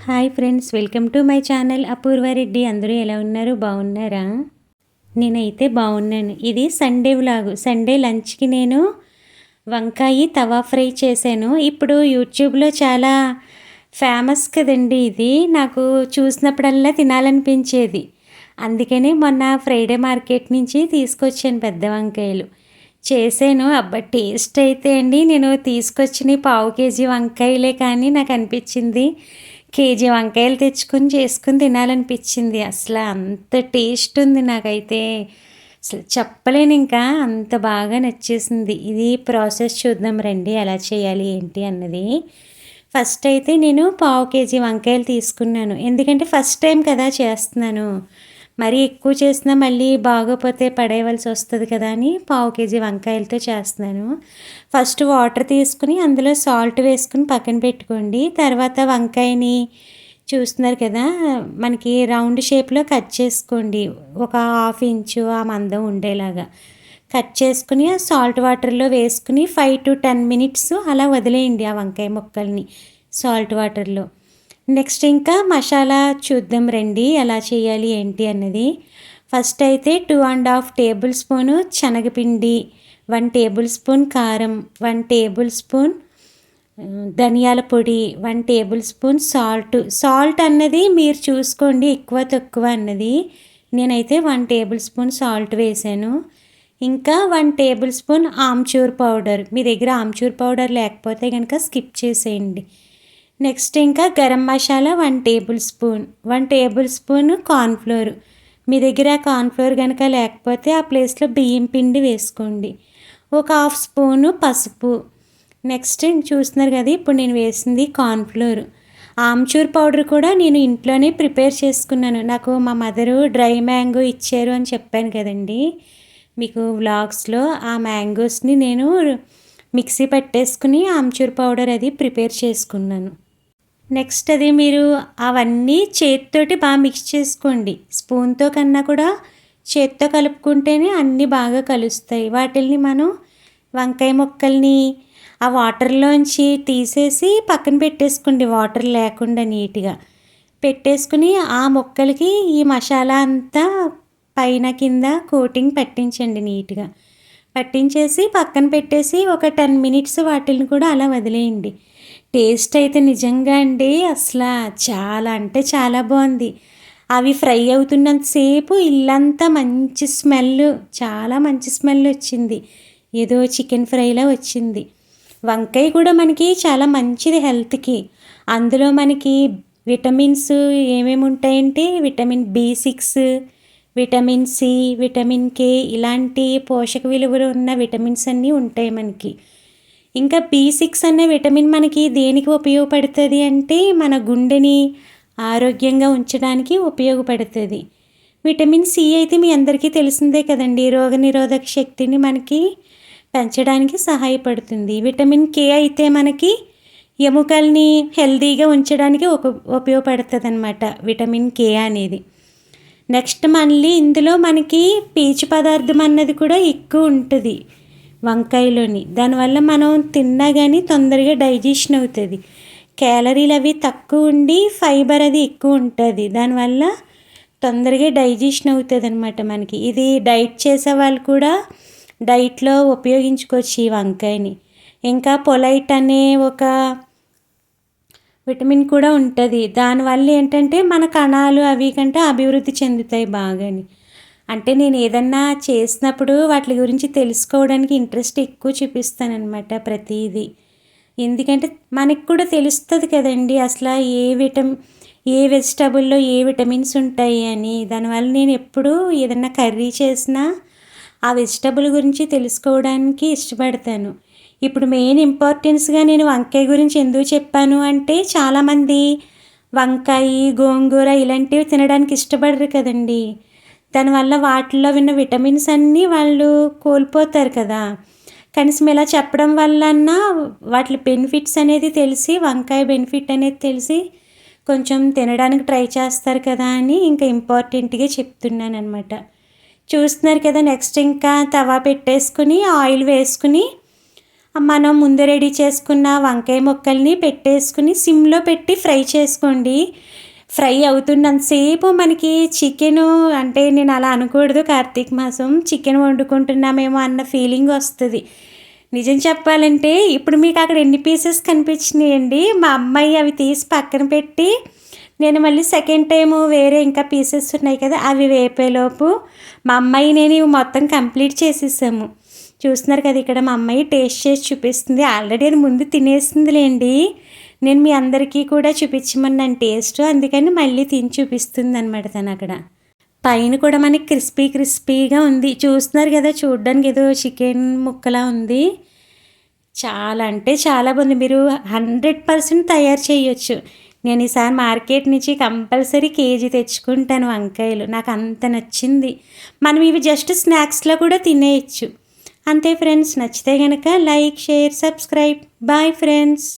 Hi friends, welcome to my channel Apoorva Reddy. అందరూ ఎలా ఉన్నారు? బాగున్నారా? నేనైతే బాగున్నాను. ఇది సండే వ్లాగు. సండే లంచ్కి నేను వంకాయ తవా ఫ్రై చేశాను. ఇప్పుడు యూట్యూబ్లో చాలా ఫేమస్ కదండి ఇది. నాకు చూసినప్పుడల్లా తినాలనిపించేది. అందుకని మొన్న ఫ్రైడే మార్కెట్ నుంచి తీసుకొచ్చాను పెద్ద వంకాయలు. చేశాను. అబ్బా, టేస్ట్ అయితే అండి, నేను తీసుకొచ్చిన పావు కేజీ వంకాయలే కానీ నాకు అనిపించింది కేజీ వంకాయలు తెచ్చుకొని చేసుకుని తినాలనిపించింది. అసలు అంత టేస్ట్ ఉంది. నాకైతే అసలు చెప్పలేను, ఇంకా అంత బాగా నచ్చేసింది. ఇది ప్రాసెస్ చూద్దాం రండి, ఎలా చేయాలి ఏంటి అన్నది. ఫస్ట్ అయితే నేను పావు కేజీ వంకాయలు తీసుకున్నాను. ఎందుకంటే ఫస్ట్ టైం కదా చేస్తున్నాను. మరీ ఎక్కువ చేసినా మళ్ళీ బాగోపోతే పడేయవలసి వస్తుంది కదా అని పావు కేజీ వంకాయలతో చేస్తున్నాను. ఫస్ట్ వాటర్ తీసుకుని అందులో సాల్ట్ వేసుకుని పక్కన పెట్టుకోండి. తర్వాత వంకాయని చూస్తున్నారు కదా, మనకి రౌండ్ షేప్లో కట్ చేసుకోండి. ఒక 1/2 ఇంచు ఆ మందం ఉండేలాగా కట్ చేసుకుని ఆ సాల్ట్ వాటర్లో వేసుకుని 5 to 10 minutes అలా వదిలేయండి ఆ వంకాయ ముక్కల్ని సాల్ట్ వాటర్లో. నెక్స్ట్ ఇంకా మసాలా చూద్దాం రండి, ఎలా చేయాలి ఏంటి అన్నది. ఫస్ట్ అయితే 2.5 tablespoon శనగపిండి, 1 tablespoon కారం, 1 tablespoon ధనియాల పొడి, 1 tablespoon సాల్ట్ అన్నది మీరు చూసుకోండి ఎక్కువ తక్కువ అన్నది. నేనైతే 1 tablespoon సాల్ట్ వేసాను. ఇంకా 1 tablespoon ఆమ్చూర్ పౌడర్. మీ దగ్గర ఆమ్చూర్ పౌడర్ లేకపోతే కనుక స్కిప్ చేసేయండి. నెక్స్ట్ ఇంకా garam masala 1 tablespoon, 1 tablespoon cornflour. మీ దగ్గర కార్న్ఫ్లోర్ కనుక లేకపోతే ఆ ప్లేస్లో బియ్యం పిండి వేసుకోండి. ఒక 1/2 స్పూను పసుపు. నెక్స్ట్ చూస్తున్నారు కదా, ఇప్పుడు నేను వేసింది కార్న్ఫ్లోర్. ఆమ్చూర్ పౌడర్ కూడా నేను ఇంట్లోనే ప్రిపేర్ చేసుకున్నాను. నాకు మా మదరు డ్రై మ్యాంగో ఇచ్చారు అని చెప్పాను కదండి మీకు వ్లాగ్స్లో. ఆ మ్యాంగోస్ని నేను మిక్సీ పట్టేసుకుని ఆమ్చూర్ పౌడర్ అది ప్రిపేర్ చేసుకున్నాను. నెక్స్ట్ అది మీరు అవన్నీ చేతితోటి బాగా మిక్స్ చేసుకోండి. స్పూన్తో కన్నా కూడా చేత్తో కలుపుకుంటేనే అన్నీ బాగా కలుస్తాయి. వాటిల్ని మనం వంకాయ ముక్కల్ని ఆ వాటర్లోంచి తీసేసి పక్కన పెట్టేసుకోండి, వాటర్ లేకుండా నీట్గా పెట్టేసుకుని ఆ ముక్కలకి ఈ మసాలా అంతా పైన కింద కోటింగ్ పట్టించండి. నీట్గా పట్టించేసి పక్కన పెట్టేసి ఒక 10 minutes వాటిని కూడా అలా వదిలేయండి. టేస్ట్ అయితే నిజంగా అండి అసలు చాలా అంటే చాలా బాగుంది. అవి ఫ్రై అవుతున్నంతసేపు ఇల్లంతా మంచి స్మెల్, చాలా మంచి స్మెల్ వచ్చింది. ఏదో చికెన్ ఫ్రైలా వచ్చింది. వంకాయ కూడా మనకి చాలా మంచిది హెల్త్కి. అందులో మనకి విటమిన్స్ ఏమేమి ఉంటాయంటే vitamin B6, vitamin C, vitamin K ఇలాంటి పోషక విలువలు ఉన్న విటమిన్స్ అన్నీ ఉంటాయి మనకి. ఇంకా B6 అనే విటమిన్ మనకి దేనికి ఉపయోగపడుతుంది అంటే మన గుండెని ఆరోగ్యంగా ఉంచడానికి ఉపయోగపడుతుంది. విటమిన్ C అయితే మీ అందరికీ తెలిసిందే కదండి, రోగనిరోధక శక్తిని మనకి పెంచడానికి సహాయపడుతుంది. విటమిన్ K అయితే మనకి ఎముకల్ని హెల్తీగా ఉంచడానికి ఉపయోగపడుతుంది అన్నమాట విటమిన్ K అనేది. నెక్స్ట్ మళ్ళీ ఇందులో మనకి పీచు పదార్థం అన్నది కూడా ఎక్కువ ఉంటుంది వంకాయలోని. దానివల్ల మనం తిన్నా కానీ తొందరగా డైజెషన్ అవుతుంది. క్యాలరీలు అవి తక్కువ ఉండి ఫైబర్ అది ఎక్కువ ఉంటుంది. దానివల్ల తొందరగా డైజెషన్ అవుతుంది అనమాట మనకి. ఇది డైట్ చేసే వాళ్ళు కూడా డైట్లో ఉపయోగించుకోవచ్చు ఈ వంకాయని. ఇంకా పొలైట్ అనే ఒక విటమిన్ కూడా ఉంటుంది. దానివల్ల ఏంటంటే మన కణాలు అవి కంటే అభివృద్ధి చెందుతాయి బాగాని. అంటే నేను ఏదన్నా చేసినప్పుడు వాటి గురించి తెలుసుకోవడానికి ఇంట్రెస్ట్ ఎక్కువ చూపిస్తానన్నమాట ప్రతిదీ. ఎందుకంటే మనకి కూడా తెలుస్తుంది కదండి అసలు ఏ వెజిటబుల్లో ఏ విటమిన్స్ ఉంటాయి అని. దానివల్ల నేను ఎప్పుడూ ఏదన్నా కర్రీ చేసినా ఆ వెజిటబుల్ గురించి తెలుసుకోవడానికి ఇష్టపడతాను. ఇప్పుడు మెయిన్ ఇంపార్టెన్స్గా నేను వంకాయ గురించి ఎందుకు చెప్పాను అంటే చాలామంది వంకాయ, గోంగూర ఇలాంటివి తినడానికి ఇష్టపడరు కదండి. దానివల్ల వాటిల్లో ఉన్న విటమిన్స్ అన్నీ వాళ్ళు కోల్పోతారు కదా. కనీసం ఇలా చెప్పడం వల్లన్నా వాటి బెనిఫిట్స్ అనేది తెలిసి, వంకాయ బెనిఫిట్ అనేది తెలిసి కొంచెం తినడానికి ట్రై చేస్తారు కదా అని ఇంకా ఇంపార్టెంట్గా చెప్తున్నాను అనమాట. చూస్తున్నారు కదా, నెక్స్ట్ ఇంకా తవా పెట్టేసుకుని ఆయిల్ వేసుకుని మనం ముందు రెడీ చేసుకున్న వంకాయ ముక్కల్ని పెట్టేసుకుని సిమ్లో పెట్టి ఫ్రై చేసుకోండి. ఫ్రై అవుతున్నంతసేపు మనకి చికెను అంటే నేను అలా అనకూడదు, కార్తీక మాసం చికెన్ వండుకుంటున్నామేమో అన్న ఫీలింగ్ వస్తుంది. నిజం చెప్పాలంటే ఇప్పుడు మీకు అక్కడ ఎన్ని పీసెస్ కనిపించినాయండి, మా అమ్మాయి అవి తీసి పక్కన పెట్టి నేను మళ్ళీ సెకండ్ టైము వేరే ఇంకా పీసెస్ ఉన్నాయి కదా అవి వేపేలోపు మా అమ్మాయి నేను ఇవి మొత్తం కంప్లీట్ చేసేసాము. చూస్తున్నారు కదా ఇక్కడ మా అమ్మాయి టేస్ట్ చేసి చూపిస్తుంది. ఆల్రెడీ అది ముందు తినేసిందిలేండి, నేను మీ అందరికీ కూడా చూపించమన్నాను టేస్ట్, అందుకని మళ్ళీ తిని చూపిస్తుంది అనమాట తను. అక్కడ పైన కూడా మనకి క్రిస్పీగా ఉంది. చూస్తున్నారు కదా, చూడడానికి ఏదో చికెన్ ముక్కలా ఉంది. చాలా అంటే చాలా బాగుంది. మీరు 100% తయారు చేయొచ్చు. నేను ఈసారి మార్కెట్ నుంచి కంపల్సరీ కేజీ తెచ్చుకుంటాను వంకాయలు, నాకు అంత నచ్చింది. మనం ఇవి జస్ట్ స్నాక్స్లో కూడా తినేయచ్చు. అంతే ఫ్రెండ్స్, నచ్చితే కనుక like, share, subscribe. Bye friends.